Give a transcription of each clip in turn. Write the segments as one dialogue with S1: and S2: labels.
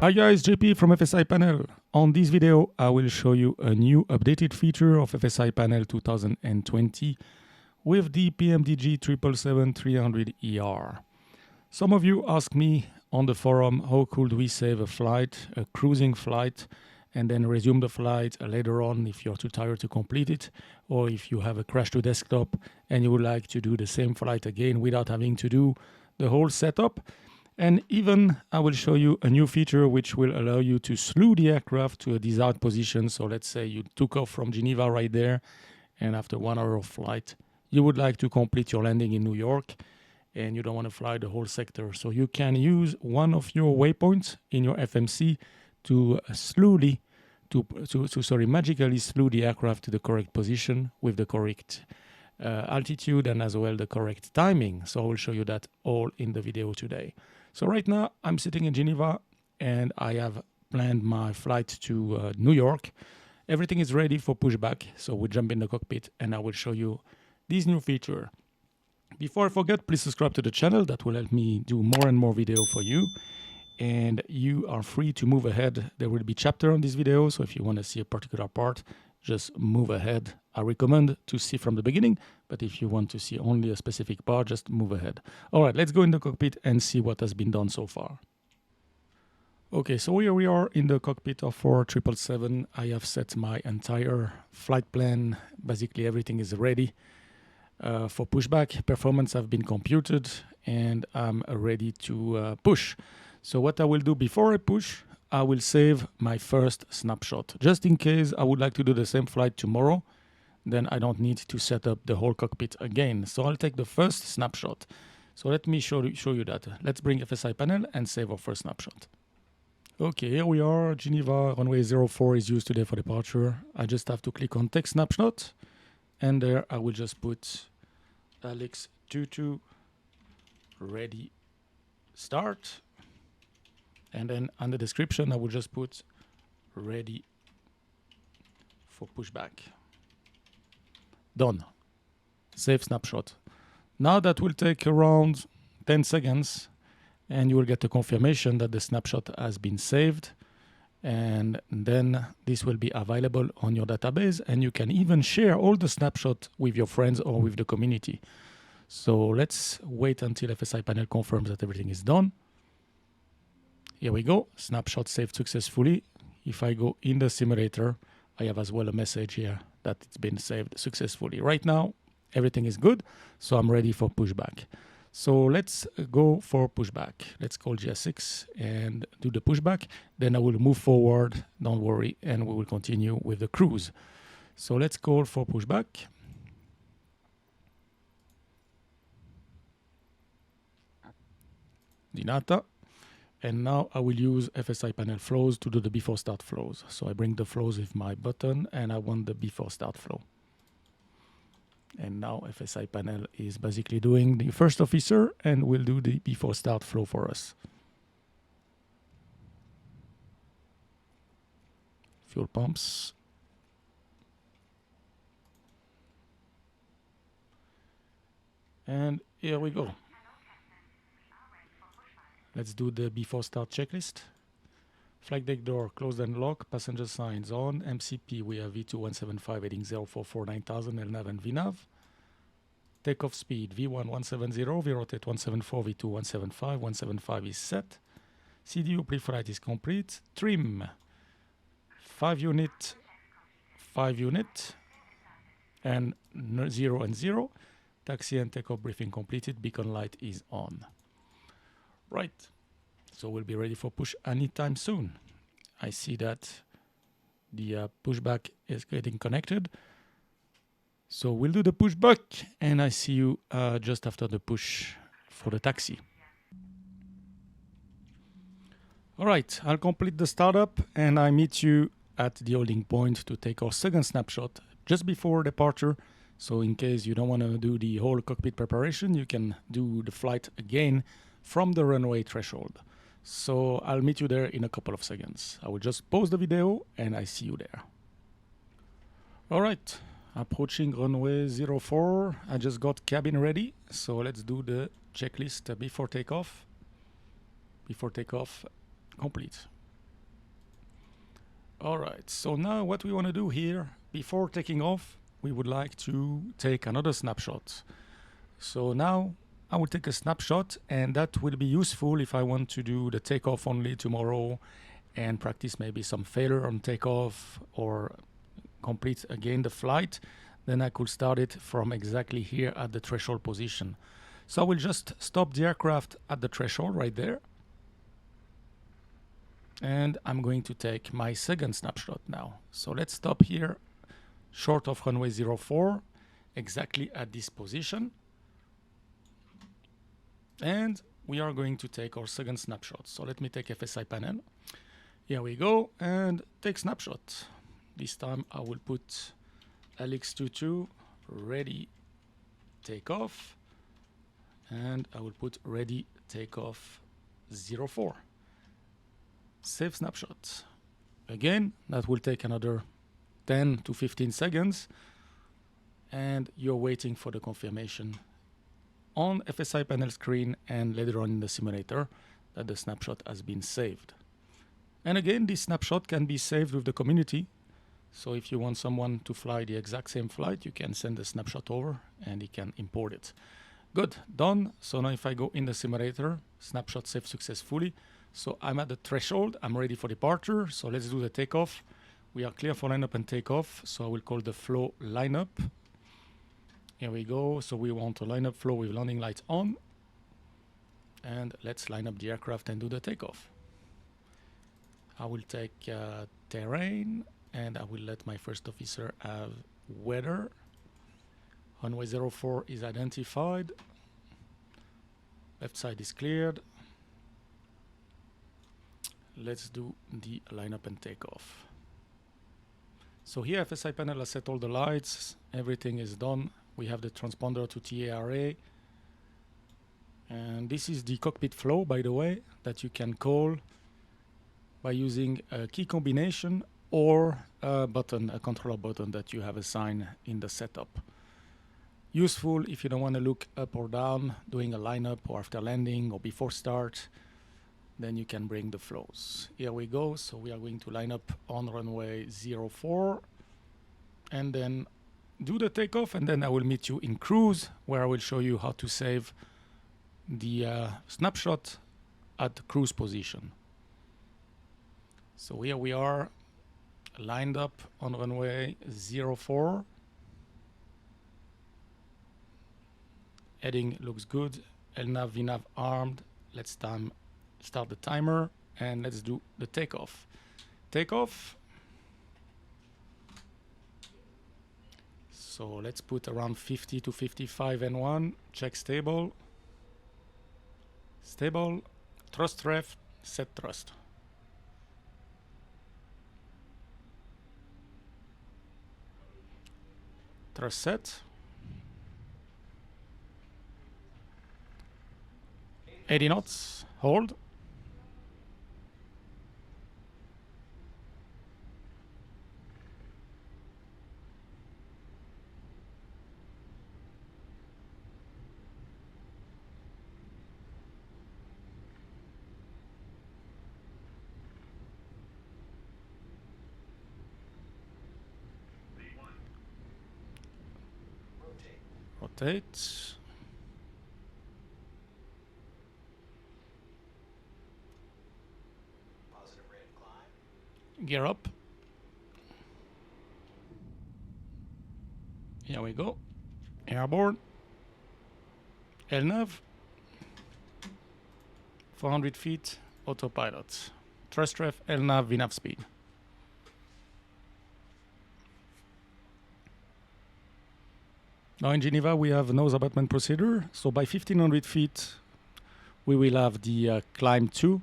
S1: Hi guys, JP from FSiPanel. On this video, I will show you a new updated feature of FSiPanel 2020 with the PMDG777-300ER. Some of you asked me on the forum how could we save a flight, a cruising flight, and then resume the flight later on if you're too tired to complete it, or if you have a crash to desktop and you would like to do the same flight again without having to do the whole setup. And even I will show you a new feature which will allow you to slew the aircraft to a desired position. So let's say you took off from Geneva right there, and after 1 hour of flight, you would like to complete your landing in New York, and you don't want to fly the whole sector. So you can use one of your waypoints in your FMC to magically slew the aircraft to the correct position with the correct altitude and as well the correct timing. So I will show you that all in the video today. So right now I'm sitting in Geneva and I have planned my flight to New York. Everything is ready for pushback. So we jump in the cockpit and I will show you this new feature. Before I forget, please subscribe to the channel. That will help me do more and more video for you. And you are free to move ahead. There will be chapter on this video. So if you want to see a particular part, just move ahead. I recommend to see from the beginning, but if you want to see only a specific part, just move ahead. All right, let's go in the cockpit and see what has been done so far. Okay, so here we are in the cockpit of 777. I have set my entire flight plan. Basically, everything is ready for pushback. Performance have been computed, and I'm ready to push. So what I will do before I push, I will save my first snapshot. Just in case I would like to do the same flight tomorrow, then I don't need to set up the whole cockpit again. So I'll take the first snapshot. So let me show you that. Let's bring FSiPanel and save our first snapshot. Okay, here we are. Geneva runway 04 is used today for departure. I just have to click on Take Snapshot. And there I will just put Alex 22 ready start. And then on the description, I will just put ready for pushback. Done. Save snapshot. Now that will take around 10 seconds and you will get a confirmation that the snapshot has been saved. And then this will be available on your database, and you can even share all the snapshots with your friends or with the community. So let's wait until FSiPanel confirms that everything is done. Here we go, snapshot saved successfully. If I go in the simulator, I have as well a message here that it's been saved successfully. Right now, everything is good, so I'm ready for pushback. So let's go for pushback. Let's call GS6 and do the pushback. Then I will move forward, don't worry, and we will continue with the cruise. So let's call for pushback. Dinata. And now I will use FSiPanel flows to do the before start flows. So I bring the flows with my button and I want the before start flow. And now FSiPanel is basically doing the first officer and will do the before start flow for us. Fuel pumps. And here we go. Let's do the before start checklist. Flight deck door closed and locked. Passenger signs on. MCP, we have V2175 heading 044 9000 LNAV and VNAV. Takeoff speed V1 170, VRotate 174, V2 175. 175 is set. CDU pre-flight is complete. Trim 5 unit, 5 unit, and 0 and 0. Taxi and takeoff briefing completed. Beacon light is on. Right, so we'll be ready for push anytime soon. I see that the pushback is getting connected. So we'll do the pushback and I see you just after the push for the taxi. All right, I'll complete the startup and I meet you at the holding point to take our second snapshot just before departure. So in case you don't want to do the whole cockpit preparation, you can do the flight again from the runway threshold. So I'll meet you there in a couple of seconds. I will just pause the video and I see you there. All right, approaching runway 04. I just got cabin ready. So let's do the checklist before takeoff. Before takeoff complete. All right, so now what we want to do here, before taking off, we would like to take another snapshot. So now I will take a snapshot, and that will be useful if I want to do the takeoff only tomorrow and practice maybe some failure on takeoff or complete again the flight. Then I could start it from exactly here at the threshold position. So I will just stop the aircraft at the threshold right there. And I'm going to take my second snapshot now. So let's stop here, short of runway 04, exactly at this position. And we are going to take our second snapshot. So let me take FSiPanel. Here we go, and take snapshot. This time I will put LX22 ready takeoff, and I will put ready takeoff 04. Save snapshot. Again, that will take another 10 to 15 seconds, and you're waiting for the confirmation on FSiPanel screen and later on in the simulator that the snapshot has been saved. And again, this snapshot can be saved with the community. So if you want someone to fly the exact same flight, you can send the snapshot over and he can import it. Good, done. So now if I go in the simulator, snapshot saved successfully. So I'm at the threshold, I'm ready for departure. So let's do the takeoff. We are clear for lineup and takeoff. So I will call the flow lineup. Here we go. So we want a lineup flow with landing lights on. And let's line up the aircraft and do the takeoff. I will take terrain, and I will let my first officer have weather. Runway 04 is identified. Left side is cleared. Let's do the lineup and takeoff. So here FSiPanel has set all the lights. Everything is done. We have the transponder to TARA. And this is the cockpit flow, by the way, that you can call by using a key combination or a button, a controller button that you have assigned in the setup. Useful if you don't want to look up or down, doing a lineup or after landing or before start, then you can bring the flows. Here we go. So we are going to line up on runway 04 and then do the takeoff, and then I will meet you in cruise where I will show you how to save the snapshot at cruise position. So here we are lined up on runway 04. Heading looks good. LNAV, VNAV armed. Let's start the timer and let's do the takeoff. Takeoff. So let's put around 50 to 55 N1. Check stable. Stable. Thrust ref. Set thrust. Thrust set. 80 knots. Hold. Rotate. Gear up. Here we go. Airborne. LNAV. 400 feet. Autopilot. Thrust ref. LNAV. VNAV speed. Now in Geneva we have nose abatement procedure. So by 1500 feet we will have the climb 2.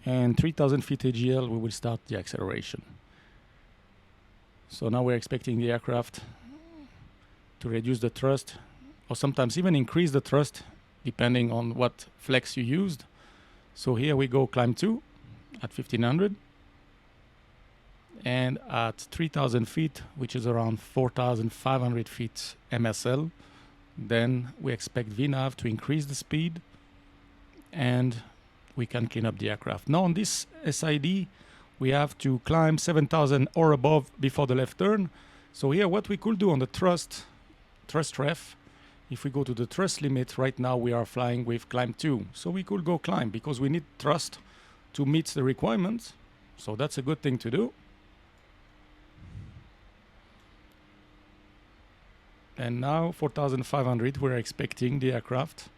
S1: And 3000 feet AGL, we will start the acceleration. So now we're expecting the aircraft to reduce the thrust, or sometimes even increase the thrust, depending on what flex you used. So here we go, climb 2 at 1500. And at 3000 feet, which is around 4500 feet MSL, then we expect VNAV to increase the speed and we can clean up the aircraft. Now on this SID, we have to climb 7,000 or above before the left turn. So here what we could do on the thrust ref, if we go to the thrust limit, right now we are flying with climb 2. So we could go climb because we need thrust to meet the requirements. So that's a good thing to do. And now 4,500, we're expecting the aircraft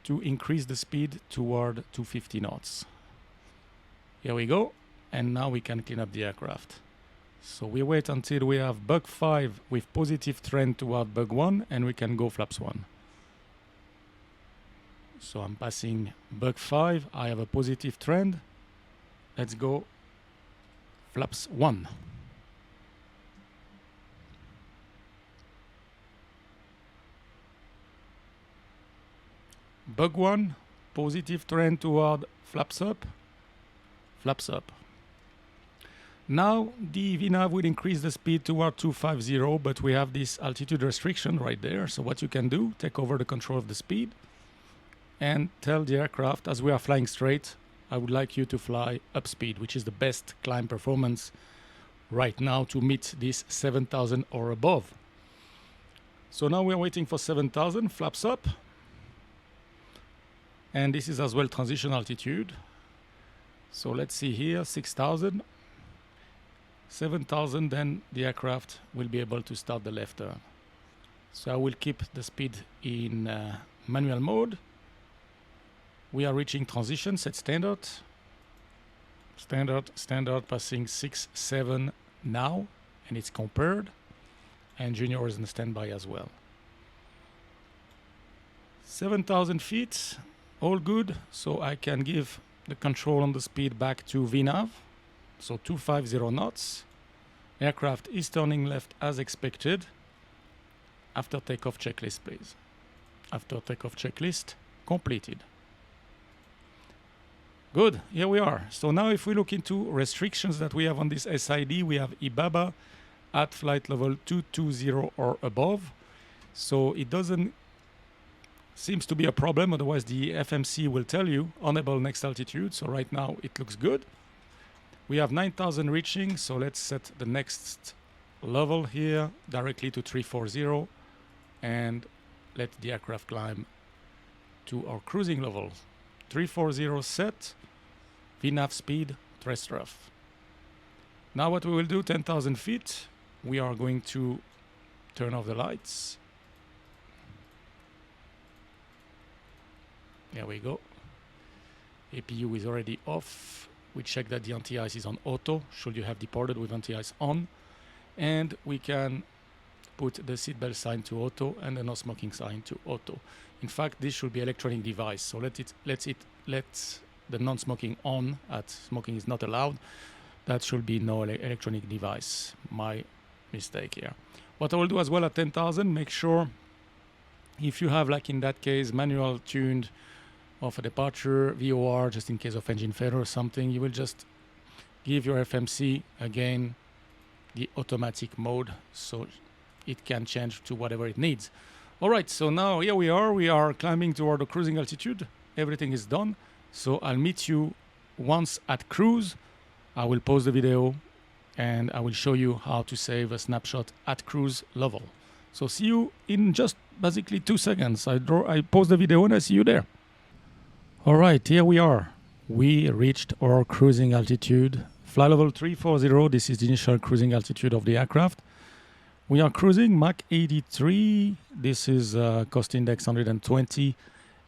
S1: to increase the speed toward 250 knots. Here we go. And now we can clean up the aircraft. So we wait until we have bug 5 with positive trend toward bug 1 and we can go flaps 1. So I'm passing bug 5, I have a positive trend. Let's go flaps 1. Bug 1, positive trend toward flaps up, flaps up. Now the VNAV will increase the speed toward 250, but we have this altitude restriction right there. So what you can do, take over the control of the speed and tell the aircraft, as we are flying straight, I would like you to fly up speed, which is the best climb performance right now to meet this 7,000 or above. So now we're waiting for 7,000, flaps up. And this is as well transition altitude. So let's see here, 6,000. 7,000, then the aircraft will be able to start the left turn. So I will keep the speed in manual mode. We are reaching transition, set standard. Standard, passing 6, 7 now, and it's compared. And junior is in standby as well. 7,000 feet, all good. So I can give the control on the speed back to VNAV. So 250 knots. Aircraft is turning left as expected. After takeoff checklist, please. After takeoff checklist completed. Good, here we are. So now if we look into restrictions that we have on this SID, we have IBABA at flight level 220 or above. So it doesn't seems to be a problem, otherwise the FMC will tell you enable next altitude. So right now it looks good. We have 9,000 reaching, so let's set the next level here directly to 340 and let the aircraft climb to our cruising level. 340 set, VNAV speed, thrust rough. Now what we will do, 10,000 feet, we are going to turn off the lights. There we go. APU is already off. We check that the anti-ice is on auto, should you have departed with anti-ice on. And we can put the seatbelt sign to auto and the no smoking sign to auto. In fact, this should be electronic device. So let the non-smoking on at smoking is not allowed. That should be no electronic device. My mistake here. What I will do as well at 10,000, make sure if you have, like in that case, manual tuned of a departure, VOR, just in case of engine failure or something, you will just give your FMC again the automatic mode so it can change to whatever it needs. All right, so now here we are climbing toward the cruising altitude. Everything is done. So I'll meet you once at cruise. I will pause the video and I will show you how to save a snapshot at cruise level. So see you in just basically 2 seconds. I pause the video and I see you there. All right, here we are. We reached our cruising altitude. Flight level 340, this is the initial cruising altitude of the aircraft. We are cruising Mach 83. This is cost index 120.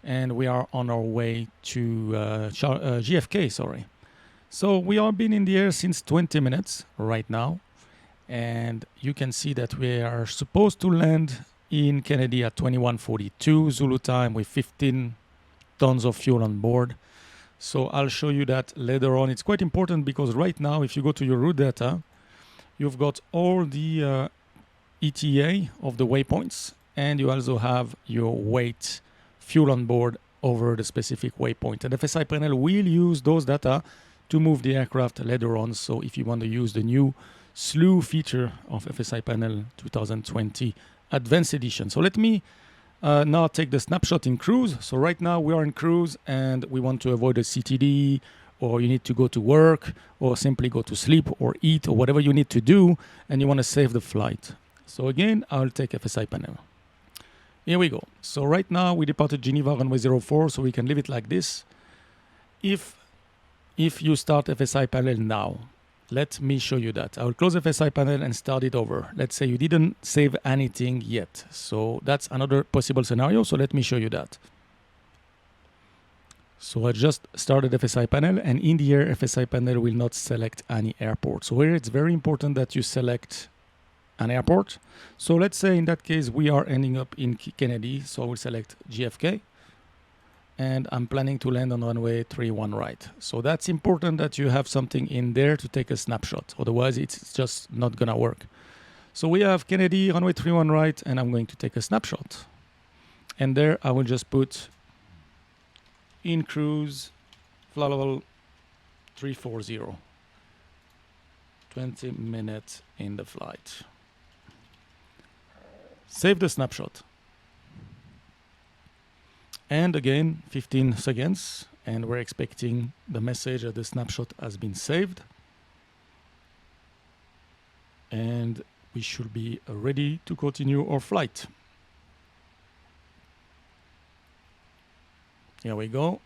S1: And we are on our way to JFK, sorry. So we have been in the air since 20 minutes right now. And you can see that we are supposed to land in Kennedy at 21:42 Zulu time with 15 tons of fuel on board. So I'll show you that later on. It's quite important because right now, if you go to your route data, you've got all the ETA of the waypoints, and you also have your weight fuel on board over the specific waypoint. And FSiPanel will use those data to move the aircraft later on. So if you want to use the new Slew feature of FSiPanel 2020 Advanced Edition. So let me now take the snapshot in cruise. So right now we are in cruise and we want to avoid a CTD or you need to go to work, or simply go to sleep or eat, or whatever you need to do, and you want to save the flight. So again, I'll take FSiPanel. Here we go. So right now we departed Geneva runway 04, so we can leave it like this. If you start FSiPanel now, let me show you that. I will close FSiPanel and start it over. Let's say you didn't save anything yet. So that's another possible scenario. So let me show you that. So I just started FSiPanel, and in the air, FSiPanel will not select any airport. So here it's very important that you select an airport. So let's say in that case, we are ending up in Kennedy. So I will select JFK. And I'm planning to land on runway 31 right. So that's important that you have something in there to take a snapshot. Otherwise, it's just not gonna work. So we have Kennedy, runway 31 right, and I'm going to take a snapshot. And there I will just put in cruise, flight level 340. 20 minutes in the flight. Save the snapshot. And again, 15 seconds, and we're expecting the message that the snapshot has been saved. And we should be ready to continue our flight. Here we go.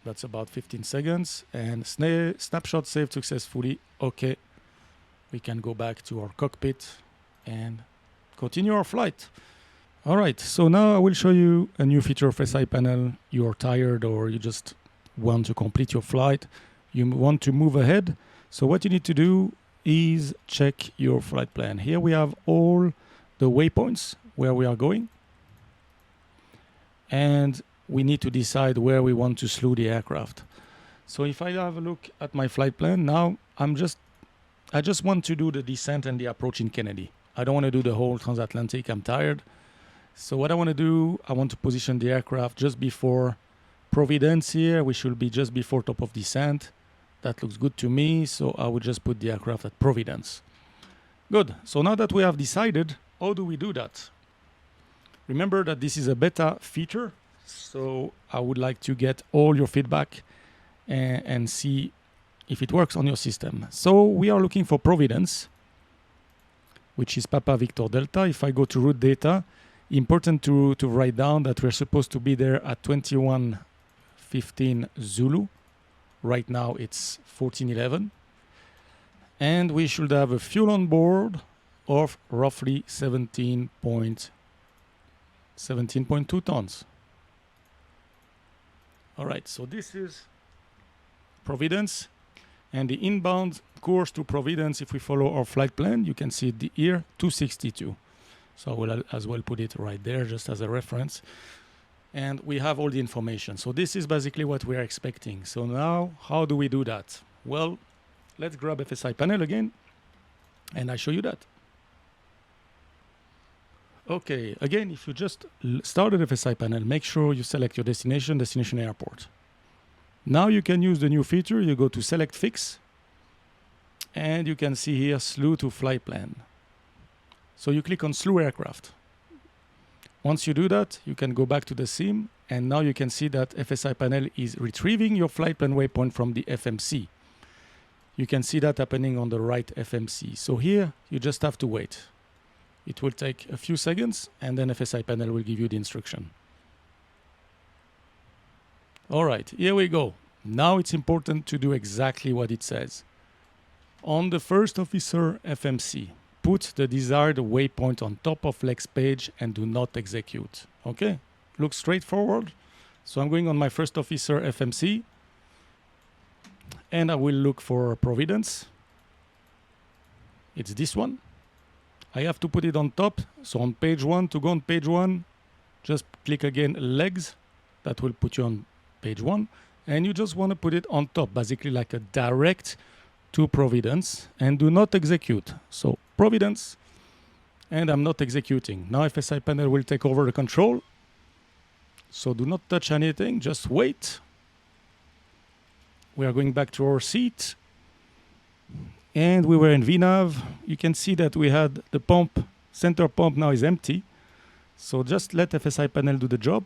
S1: That's about 15 seconds. And snapshot saved successfully. Okay. We can go back to our cockpit and continue our flight. All right, so now I will show you a new feature of FSiPanel. You're tired or you just want to complete your flight. You want to move ahead. So what you need to do is check your flight plan. Here we have all the waypoints where we are going. And we need to decide where we want to slew the aircraft. So if I have a look at my flight plan, now I just want to do the descent and the approach in Kennedy. I don't want to do the whole transatlantic. I'm tired. So what I want to do, I want to position the aircraft just before Providence here. We should be just before top of descent. That looks good to me. So I will just put the aircraft at Providence. Good. So now that we have decided, how do we do that? Remember that this is a beta feature. So I would like to get all your feedback and see if it works on your system. So we are looking for Providence, which is Papa Victor Delta. If I go to route data, important to write down that we're supposed to be there at 21:15 Zulu. Right now it's 14:11. And we should have a fuel on board of roughly 17.2 tons. All right, so this is Providence. And the inbound course to Providence, if we follow our flight plan, you can see it here, 262. So I will as well put it right there just as a reference. And we have all the information. So this is basically what we are expecting. So now, how do we do that? Well, let's grab FSiPanel again, and I show you that. Okay, again, if you just started FSiPanel, make sure you select your destination airport. Now you can use the new feature. You go to Select Fix, and you can see here Slew to Flight Plan. So you click on Slew Aircraft. Once you do that, you can go back to the sim, and now you can see that FSiPanel is retrieving your flight plan waypoint from the FMC. You can see that happening on the right FMC. So here, you just have to wait. It will take a few seconds, and then FSiPanel will give you the instruction. All right, here we go. Now it's important to do exactly what it says. On the first officer FMC, put the desired waypoint on top of Lex page and do not execute. Okay, looks straightforward. So I'm going on my first officer FMC, and I will look for Providence. It's this one. I have to put it on top. So on page 1, to go on page 1, just click again legs. That will put you on page 1. And you just want to put it on top, basically like a direct to Providence, and do not execute. So Providence, and I'm not executing. Now FSiPanel will take over the control. So do not touch anything, just wait. We are going back to our seat. And we were in VNAV. You can see that we had the pump, center pump now is empty. So just let FSiPanel do the job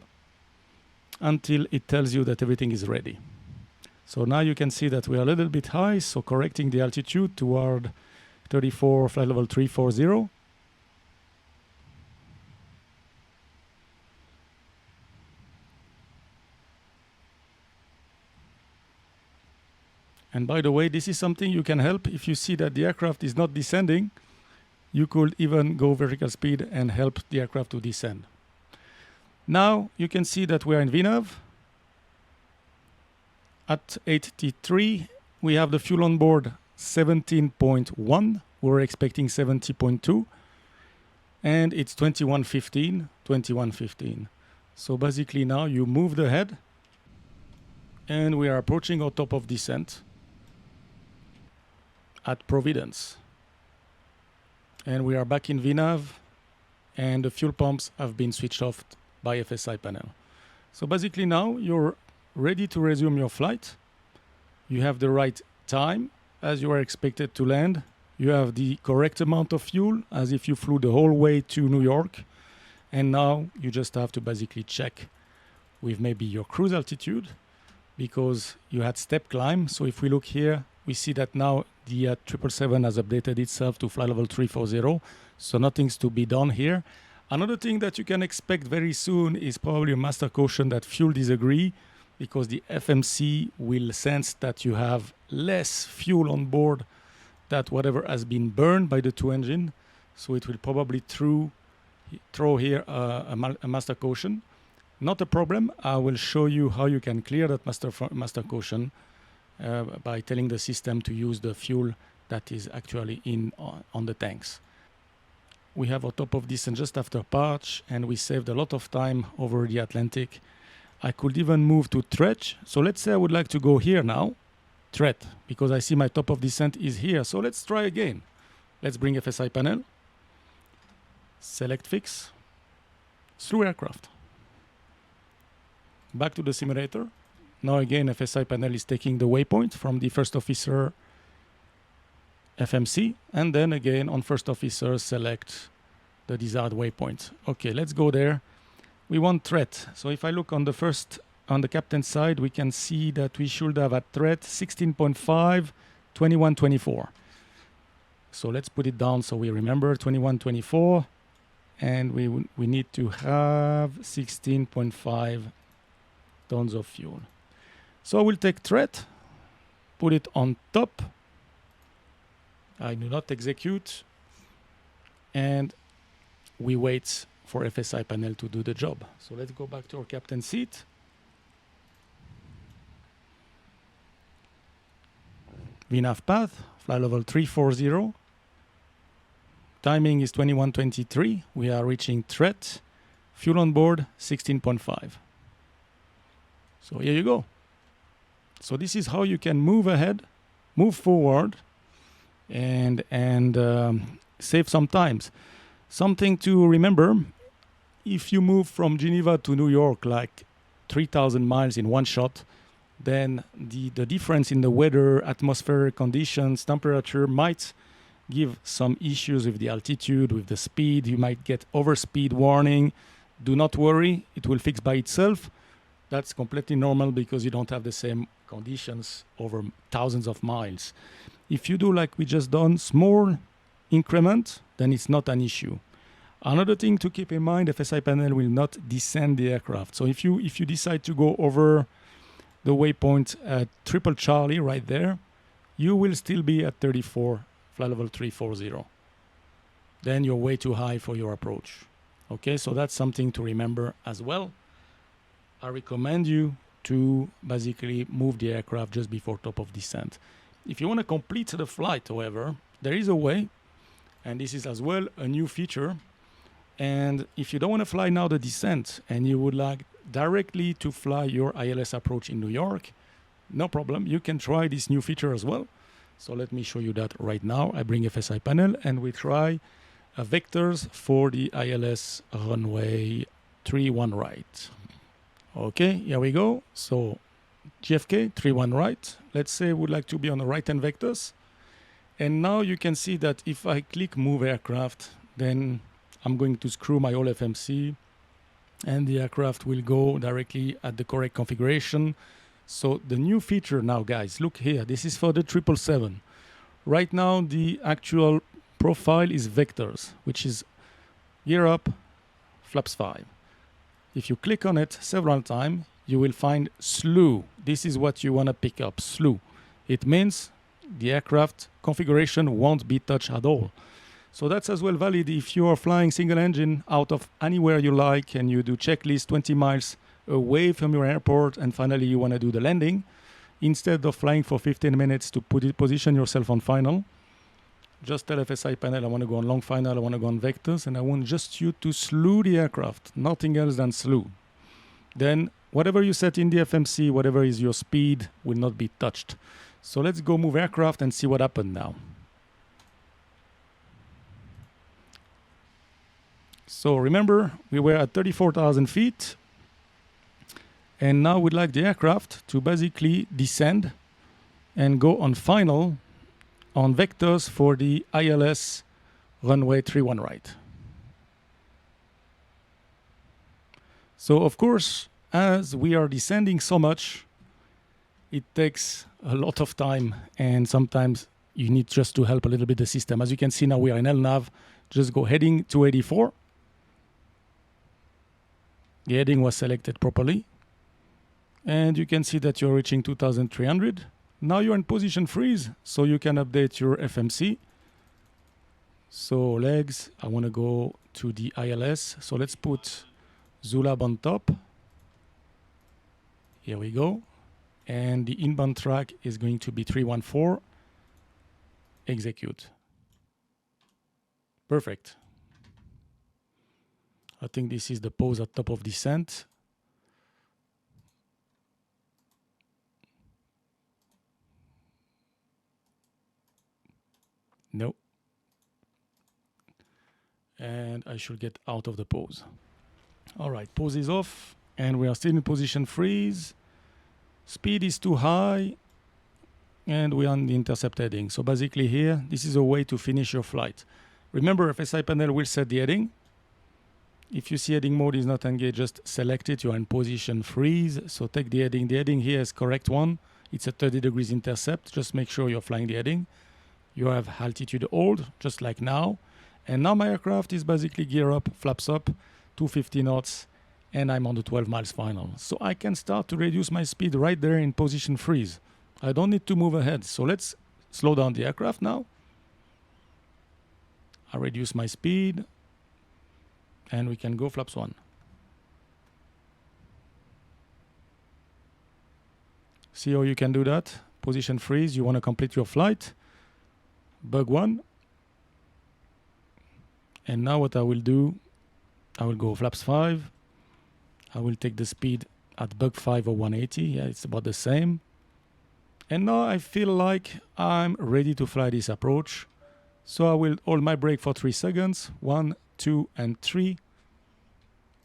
S1: until it tells you that everything is ready. So now you can see that we are a little bit high, so correcting the altitude toward 34, flight level 340. And by the way, this is something you can help. If you see that the aircraft is not descending, you could even go vertical speed and help the aircraft to descend. Now you can see that we are in VNAV. At 83, we have the fuel on board 17.1. We're expecting 70.2. And it's 2115, 2115. So basically now you move the head and we are approaching our top of descent at Providence. And we are back in VNAV and the fuel pumps have been switched off by FSiPanel. So basically now you're ready to resume your flight. You have the right time as you are expected to land. You have the correct amount of fuel as if you flew the whole way to New York. And now you just have to basically check with maybe your cruise altitude because you had step climb. So if we look here, we see that now the 777 has updated itself to flight level 340. So nothing's to be done here. Another thing that you can expect very soon is probably a master caution that fuel disagree, because the FMC will sense that you have less fuel on board than whatever has been burned by the two engine. So it will probably throw here a master caution. Not a problem. I will show you how you can clear that master caution by telling the system to use the fuel that is actually on the tanks. We have our top of descent just after patch, and we saved a lot of time over the Atlantic. I could even move to threat. So let's say I would like to go here now, threat, because I see my top of descent is here. So let's try again. Let's bring FSiPanel, select fix, Slew aircraft. Back to the simulator. Now again, FSiPanel is taking the waypoint from the first officer FMC, and then again on first officer select the desired waypoint. Okay, let's go there. We want threat. So if I look on the captain side, we can see that we should have at threat 16.5, 2124. So let's put it down so we remember 2124, and we need to have 16.5 tons of fuel. So I will take threat, put it on top. I do not execute, and we wait for FSiPanel to do the job. So let's go back to our captain seat. VNAV path, flight level 340. Timing is 2123. We are reaching threat. Fuel on board 16.5. So here you go. So this is how you can move ahead, move forward, and save some time. Something to remember, if you move from Geneva to New York like 3,000 miles in one shot, then the difference in the weather, atmospheric conditions, temperature might give some issues with the altitude, with the speed. You might get overspeed warning. Do not worry, it will fix by itself. That's completely normal because you don't have the same conditions over thousands of miles. If you do like we just done, small increment, then it's not an issue. Another thing to keep in mind, FSiPanel will not descend the aircraft. So if you decide to go over the waypoint at Triple Charlie right there, you will still be at 34, flight level 340. Then you're way too high for your approach. Okay, so that's something to remember as well. I recommend you to basically move the aircraft just before top of descent. If you want to complete the flight, however, there is a way, and this is as well a new feature. And if you don't want to fly now the descent and you would like directly to fly your ILS approach in New York, no problem. You can try this new feature as well. So let me show you that right now. I bring FSiPanel and we try vectors for the ILS runway 31 right. Okay, here we go. So JFK 31 right. Let's say we would like to be on the right-hand vectors. And now you can see that if I click move aircraft, then I'm going to screw my whole FMC and the aircraft will go directly at the correct configuration So the new feature now, guys, look here. This is for the 777. Right now, the actual profile is vectors, which is gear up, flaps 5. If you click on it several times, you will find Slew. This is what you want to pick up, Slew. It means the aircraft configuration won't be touched at all. So that's as well valid if you are flying single engine out of anywhere you like and you do checklist 20 miles away from your airport and finally you want to do the landing. Instead of flying for 15 minutes to position yourself on final, just tell FSiPanel I want to go on long final, I want to go on vectors, and I want just you to slew the aircraft, nothing else than slew. Then whatever you set in the FMC, whatever is your speed, will not be touched. So let's go move aircraft and see what happened now. So remember, we were at 34,000 feet. And now we'd like the aircraft to basically descend and go on final on vectors for the ILS runway 31 right. So of course, as we are descending so much, it takes a lot of time, and sometimes you need just to help a little bit the system. As you can see now, we are in LNAV. Just go heading to 84. The heading was selected properly. And you can see that you're reaching 2,300. Now you're in position freeze, so you can update your FMC. So legs, I want to go to the ILS. So let's put Zulab on top. Here we go. And the inbound track is going to be 314. Execute. Perfect. I think this is the pose at top of descent. No. And I should get out of the pose. All right, pose is off, and we are still in position freeze. Speed is too high, and we are on the intercept heading. So basically here, this is a way to finish your flight. Remember, FSiPanel will set the heading. If you see heading mode is not engaged, just select it. You are in position freeze. So take the heading. The heading here is correct one. It's a 30 degrees intercept. Just make sure you're flying the heading. You have altitude hold, just like now. And now my aircraft is basically gear up, flaps up, 250 knots, and I'm on the 12 miles final. So I can start to reduce my speed right there in position freeze. I don't need to move ahead. So let's slow down the aircraft now. I reduce my speed, and we can go flaps 1. See how you can do that? Position freeze, you want to complete your flight. Bug 1. And now what I will do, I will go flaps 5. I will take the speed at bug 5 or 180. Yeah, it's about the same. And now I feel like I'm ready to fly this approach. So I will hold my brake for 3 seconds. 1, 2, and 3.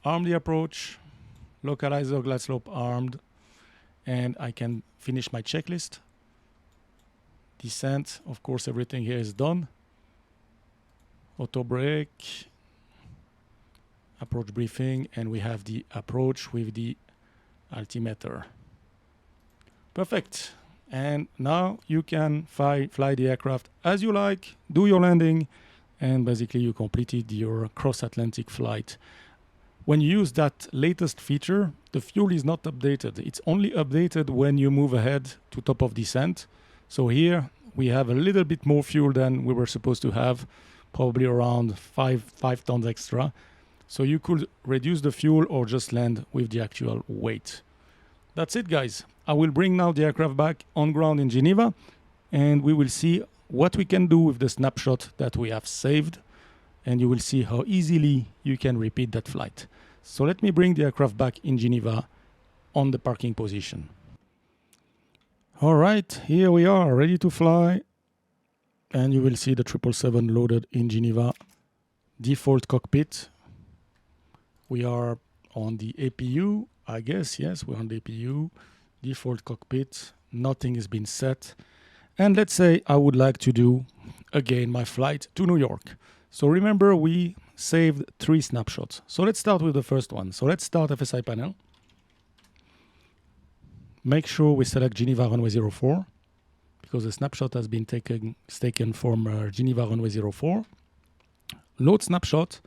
S1: Arm the approach. Localizer glide slope armed. And I can finish my checklist. Descent, of course, everything here is done. Auto brake. Approach briefing. And we have the approach with the altimeter. Perfect. And now you can fly the aircraft as you like, do your landing, and basically you completed your cross-Atlantic flight. When you use that latest feature, the fuel is not updated. It's only updated when you move ahead to top of descent. So here we have a little bit more fuel than we were supposed to have, probably around 5 tons extra. So you could reduce the fuel or just land with the actual weight. That's it, guys. I will bring now the aircraft back on ground in Geneva, and we will see what we can do with the snapshot that we have saved, and you will see how easily you can repeat that flight. So let me bring the aircraft back in Geneva on the parking position. All right, here we are, ready to fly, and you will see the 777 loaded in Geneva. Default cockpit. We are on the APU, I guess. Yes, we're on the APU. Default cockpit, nothing has been set. And let's say I would like to do again my flight to New York. So remember, we saved 3 snapshots. So let's start with the first one. So let's start FSiPanel. make sure we select Geneva runway 04 because the snapshot has been taken from Geneva runway 04. Load snapshot,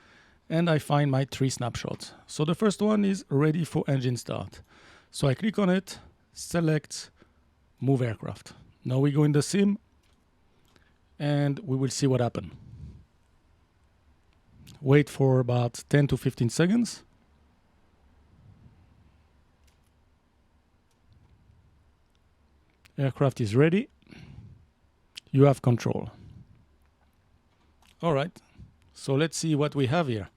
S1: and I find my 3 snapshots. So the first one is ready for engine start. So I click on it, select move aircraft. Now we go in the sim and we will see what happens. Wait for about 10 to 15 seconds. Aircraft is ready. You have control. All right, so let's see what we have here.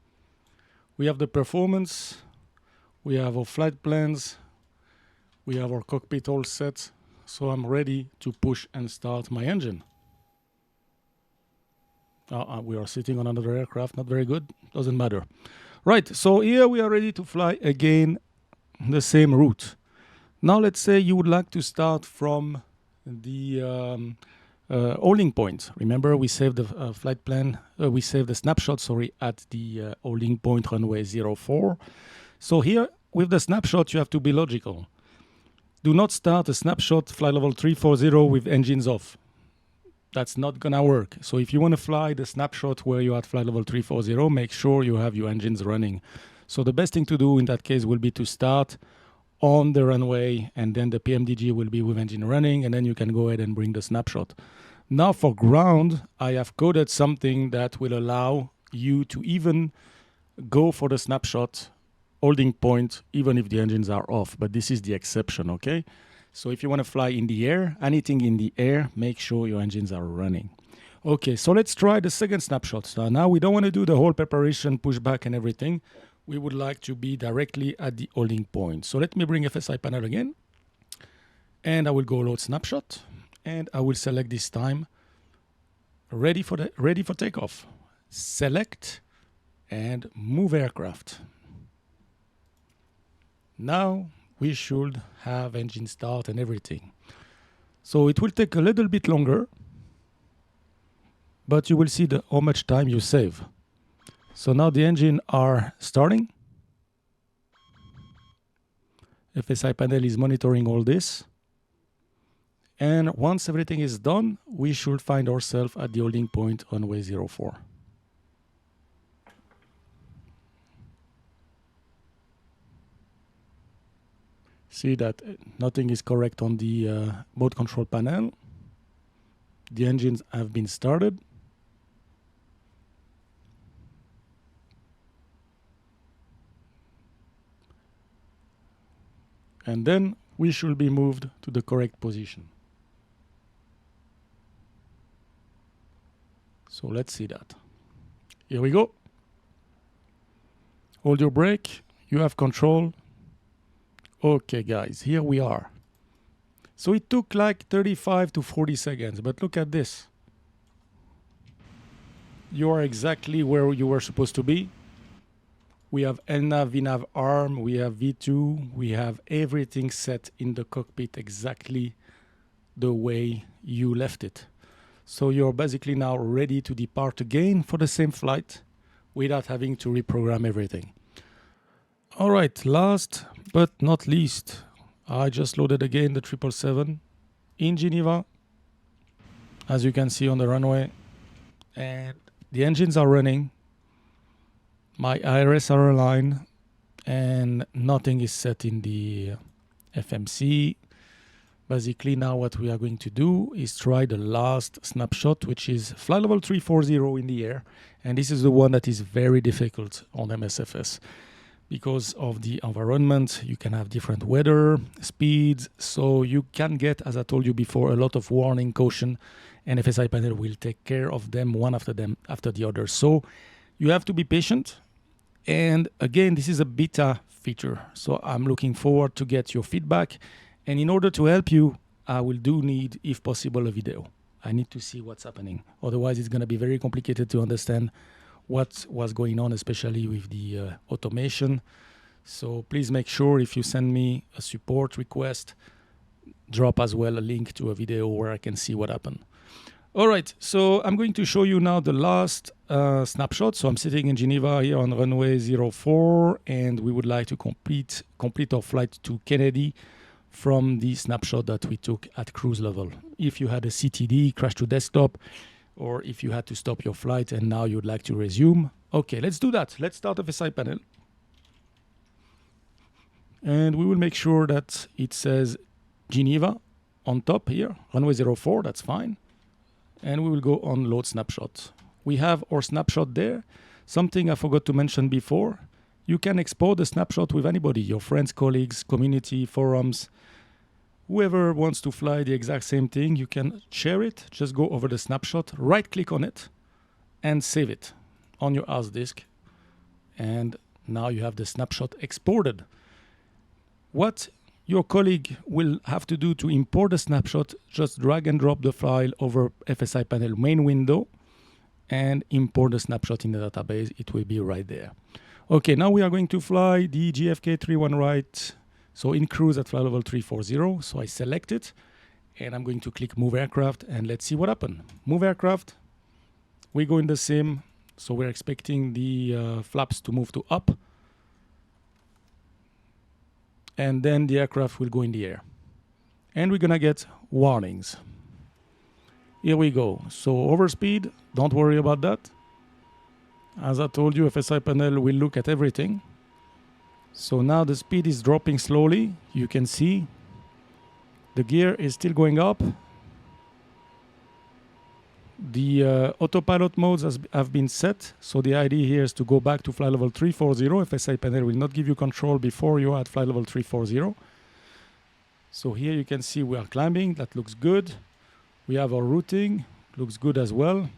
S1: We have the performance, we have our flight plans, we have our cockpit all set. So I'm ready to push and start my engine. We are sitting on another aircraft, not very good, doesn't matter. Right, so here we are ready to fly again the same route. Now let's say you would like to start from the holding point. Remember, we saved the flight plan, we saved the snapshot, at the holding point runway 04. So here, with the snapshot, you have to be logical. Do not start a snapshot flight level 340 with engines off. That's not gonna work. So if you wanna fly the snapshot where you're at flight level 340, make sure you have your engines running. So the best thing to do in that case will be to start on the runway, and then the PMDG will be with engine running, and then you can go ahead and bring the snapshot. Now for ground, I have coded something that will allow you to even go for the snapshot holding point even if the engines are off, but this is the exception, okay? So if you want to fly in the air, anything in the air, make sure your engines are running. Okay, so let's try the second snapshot. So now we don't want to do the whole preparation, pushback and everything. We would like to be directly at the holding point. So let me bring FSiPanel again, and I will go load snapshot, and I will select this time ready for takeoff. Select and move aircraft. Now we should have engine start and everything. So it will take a little bit longer, but you will see how much time you save. So now the engine are starting. FSiPanel is monitoring all this. And once everything is done, we should find ourselves at the holding point on runway 04. See that nothing is correct on the mode control panel. The engines have been started. And then we should be moved to the correct position. So let's see that. Here we go. Hold your brake. You have control. Okay, guys, here we are. So it took like 35 to 40 seconds, but look at this. You are exactly where you were supposed to be. We have LNAV, VNAV arm, we have V2, we have everything set in the cockpit exactly the way you left it. So you're basically now ready to depart again for the same flight without having to reprogram everything. All right, last but not least, I just loaded again the 777 in Geneva, as you can see on the runway, and the engines are running. My IRS are aligned, and nothing is set in the FMC. Basically, now what we are going to do is try the last snapshot, which is flight level 340 in the air. And this is the one that is very difficult on MSFS. Because of the environment, you can have different weather, speeds, so you can get, as I told you before, a lot of warning, caution, and FSiPanel will take care of them one after the other. So you have to be patient. And again, this is a beta feature, so I'm looking forward to get your feedback. And in order to help you, I will need, if possible, a video. I need to see what's happening. Otherwise, it's going to be very complicated to understand what was going on, especially with the automation. So please make sure if you send me a support request, drop as well a link to a video where I can see what happened. All right, so I'm going to show you now the last snapshot. So I'm sitting in Geneva here on runway 04, and we would like to complete our flight to Kennedy from the snapshot that we took at cruise level. If you had a CTD, crash to desktop, or if you had to stop your flight and now you'd like to resume. Okay, let's do that. Let's start FSiPanel. And we will make sure that it says Geneva on top here, runway 04, that's fine. And we will go on load snapshot. We have our snapshot there. Something I forgot to mention before, you can export the snapshot with anybody, your friends, colleagues, community, forums, whoever wants to fly the exact same thing, you can share it. Just go over the snapshot, right click on it and save it on your hard disk. And now you have the snapshot exported. What your colleague will have to do to import the snapshot, just drag and drop the file over FSiPanel main window and import the snapshot in the database. It will be right there. Okay, now we are going to fly the GFK 31 right. So in cruise at flight level 340. So I select it and I'm going to click move aircraft and let's see what happens. Move aircraft. We go in the sim. So we're expecting the flaps to move to up. And then the aircraft will go in the air. And we're gonna get warnings. Here we go. So overspeed, don't worry about that. As I told you, FSiPanel will look at everything. So now the speed is dropping slowly. You can see the gear is still going up. The autopilot modes have been set. So the idea here is to go back to flight level 340. FSiPanel will not give you control before you are at flight level 340. So here you can see we are climbing. That looks good. We have our routing. Looks good as well.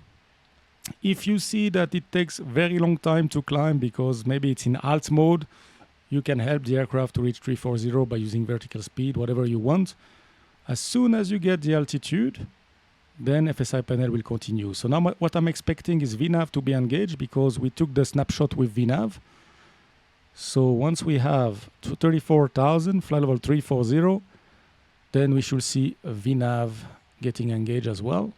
S1: If you see that it takes very long time to climb because maybe it's in alt mode, you can help the aircraft to reach 340 by using vertical speed, whatever you want. As soon as you get the altitude, then FSiPanel will continue. So now what I'm expecting is VNAV to be engaged because we took the snapshot with VNAV. So once we have 34,000, flight level 340, then we should see a VNAV getting engaged as well.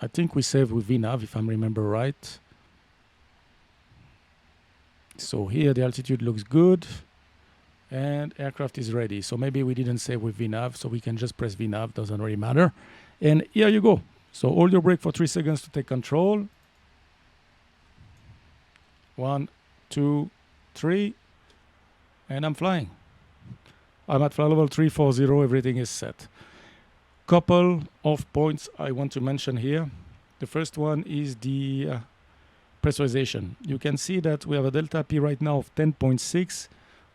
S1: I think we saved with VNAV if I remember right. So here the altitude looks good and aircraft is ready. So maybe we didn't save with VNAV, so we can just press VNAV, doesn't really matter. And here you go. So hold your brake for 3 seconds to take control. 1, 2, 3, and I'm flying. I'm at flight level 340, everything is set. Couple of points I want to mention here. The first one is the pressurization. You can see that we have a delta P right now of 10.6,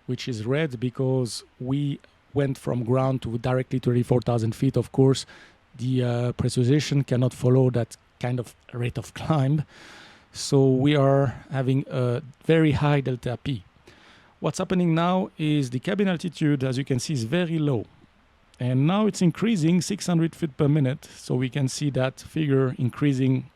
S1: which is red because we went from ground to directly 34,000 feet. Of course, the pressurization cannot follow that kind of rate of climb. So we are having a very high delta P. What's happening now is the cabin altitude, as you can see, is very low. And now it's increasing 600 feet per minute. So we can see that figure increasing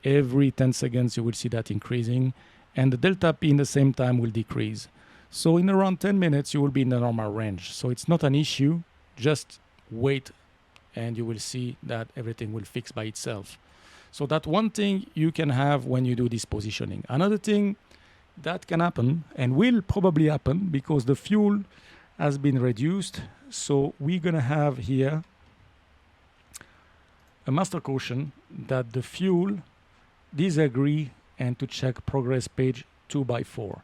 S1: every 10 seconds. You will see that increasing. And the delta P in the same time will decrease. So in around 10 minutes, you will be in the normal range. So it's not an issue. Just wait and you will see that everything will fix by itself. So that's one thing you can have when you do this positioning. Another thing that can happen and will probably happen because the fuel has been reduced. So we're going to have here a master caution that the fuel disagree and to check progress page 2x4.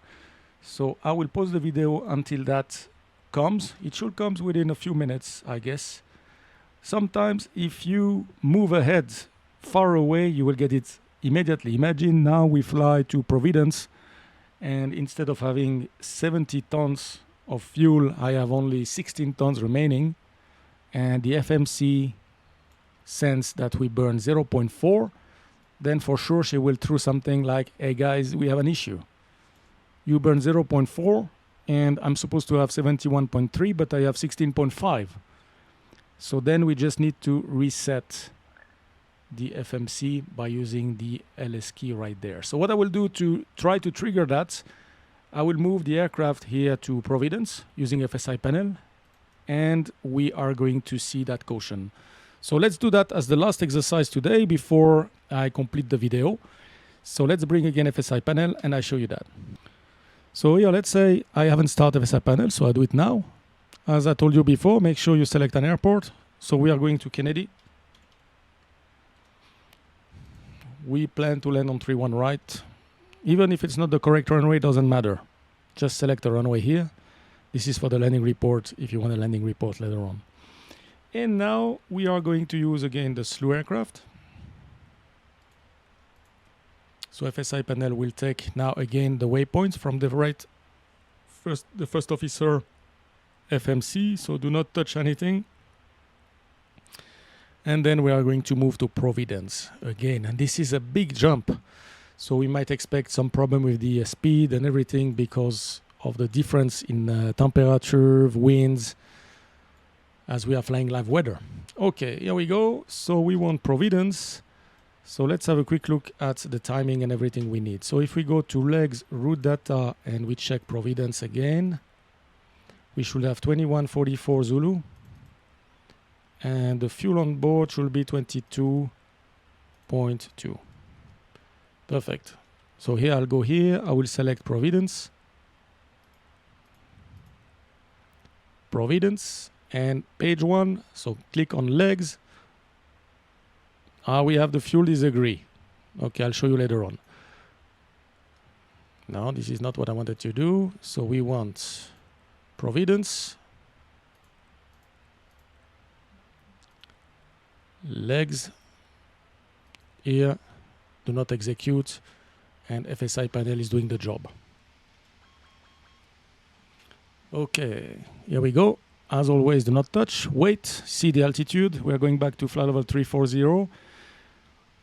S1: So I will pause the video until that comes. It should come within a few minutes, I guess. Sometimes if you move ahead far away, you will get it immediately. Imagine now we fly to Providence and instead of having 70 tons of fuel, I have only 16 tons remaining, and the FMC sense that we burn 0.4, then for sure she will throw something like, hey guys, we have an issue. You burn 0.4 and I'm supposed to have 71.3, but I have 16.5. So then we just need to reset the FMC by using the LS key right there. So what I will do to try to trigger that, I will move the aircraft here to Providence using FSiPanel, and we are going to see that caution. So let's do that as the last exercise today before I complete the video. So let's bring again FSiPanel and I show you that. So here, let's say I haven't started FSiPanel, so I do it now. As I told you before, make sure you select an airport. So we are going to Kennedy. We plan to land on 31 right. Even if it's not the correct runway, doesn't matter. Just select a runway here. This is for the landing report if you want a landing report later on. And now we are going to use again the Slew aircraft. So FSiPanel will take now again the waypoints from the right. First, the first officer FMC, so do not touch anything. And then we are going to move to Providence again. And this is a big jump. So we might expect some problem with the speed and everything because of the difference in temperature, winds, as we are flying live weather. Okay, here we go. So we want Providence. So let's have a quick look at the timing and everything we need. So if we go to legs, route data, and we check Providence again, we should have 2144 Zulu. And the fuel on board should be 22.2. Perfect. So here I'll go here. I will select Providence. Providence. And page 1. So click on legs. We have the fuel disagree. Okay, I'll show you later on. No, this is not what I wanted to do. So we want Providence. Legs. Here. Do not execute. And FSiPanel is doing the job. Okay, here we go. As always, do not touch. Wait, see the altitude. We are going back to flight level 340.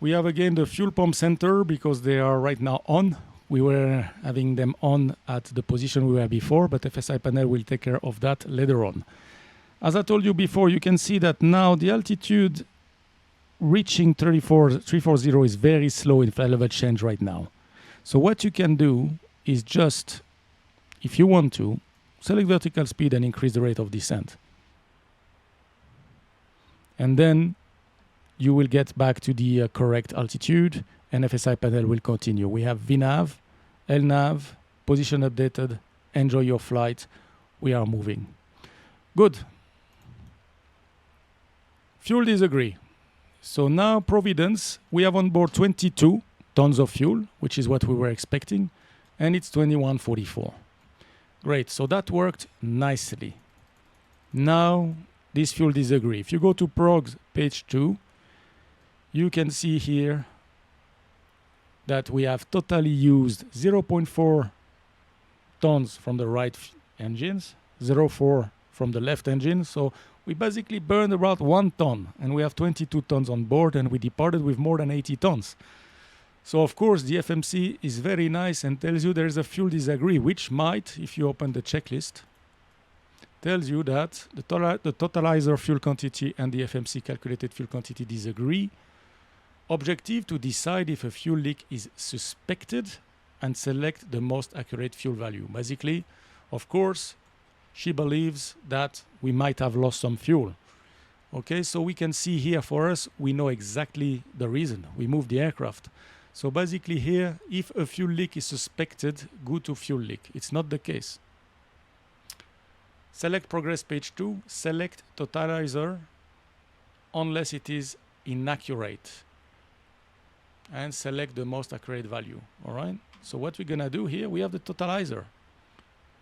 S1: We have again the fuel pump center because they are right now on. We were having them on at the position we were before, but FSiPanel will take care of that later on. As I told you before, you can see that now the altitude reaching 340 is very slow in flight level change right now. So what you can do is just, if you want to, select vertical speed and increase the rate of descent. And then you will get back to the correct altitude and FSiPanel will continue. We have VNAV, LNAV, position updated, enjoy your flight. We are moving. Good. Fuel disagree. So now Providence, we have on board 22 tons of fuel, which is what we were expecting, and it's 2144. Great, so that worked nicely. Now this fuel disagree. If you go to progs page 2, you can see here that we have totally used 0.4 tons from the right engines, 0.4 from the left engine. So we basically burned about 1 ton and we have 22 tons on board and we departed with more than 80 tons. So of course the FMC is very nice and tells you there is a fuel disagree, which might, if you open the checklist, tells you that the totalizer fuel quantity and the FMC calculated fuel quantity disagree. Objective to decide if a fuel leak is suspected and select the most accurate fuel value. Basically, of course, she believes that we might have lost some fuel. Okay, so we can see here for us, we know exactly the reason. We moved the aircraft. So basically here, if a fuel leak is suspected, go to fuel leak. It's not the case. Select progress page 2, select totalizer unless it is inaccurate. And select the most accurate value, all right? So what we're gonna do here, we have the totalizer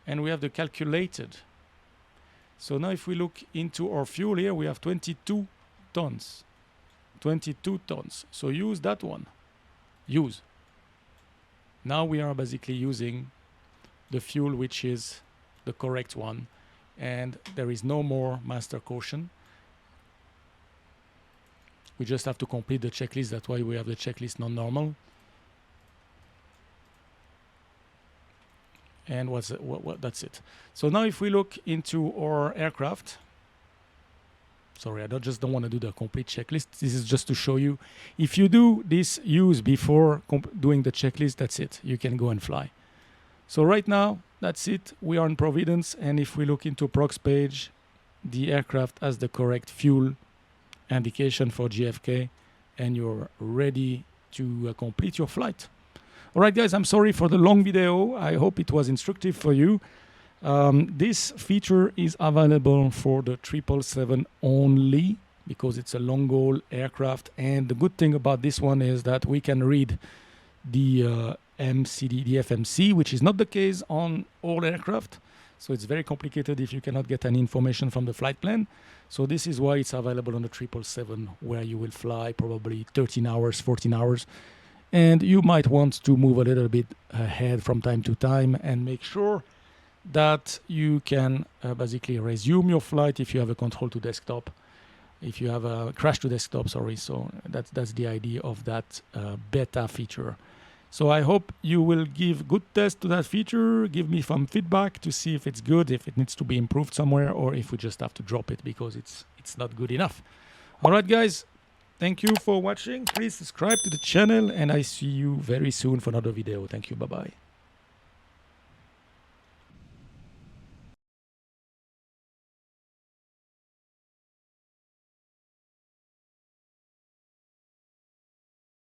S1: and we have the calculated. So now if we look into our fuel here, we have 22 tons. 22 tons. So use that one. Use. Now we are basically using the fuel which is the correct one and there is no more master caution. We just have to complete the checklist. That's why we have the checklist non-normal. And that's it. So now if we look into our aircraft, sorry, I just don't want to do the complete checklist. This is just to show you. If you do this use before doing the checklist, that's it. You can go and fly. So right now, that's it. We are in Providence. And if we look into prox page, the aircraft has the correct fuel indication for GFK and you're ready to complete your flight. All right, guys, I'm sorry for the long video. I hope it was instructive for you. This feature is available for the 777 only because it's a long-haul aircraft, and the good thing about this one is that we can read the MCD, the FMC, which is not the case on all aircraft. So it's very complicated if you cannot get any information from the flight plan. So this is why it's available on the 777, where you will fly probably 13 hours, 14 hours. And you might want to move a little bit ahead from time to time and make sure that you can basically resume your flight if you have a control to desktop, if you have a crash to desktop, sorry. So that's the idea of that beta feature. So I hope you will give good test to that feature, give me some feedback to see if it's good, if it needs to be improved somewhere, or if we just have to drop it because it's not good enough. All right, guys, thank you for watching. Please subscribe to the channel, and I see you very soon for another video. Thank you. Bye-bye.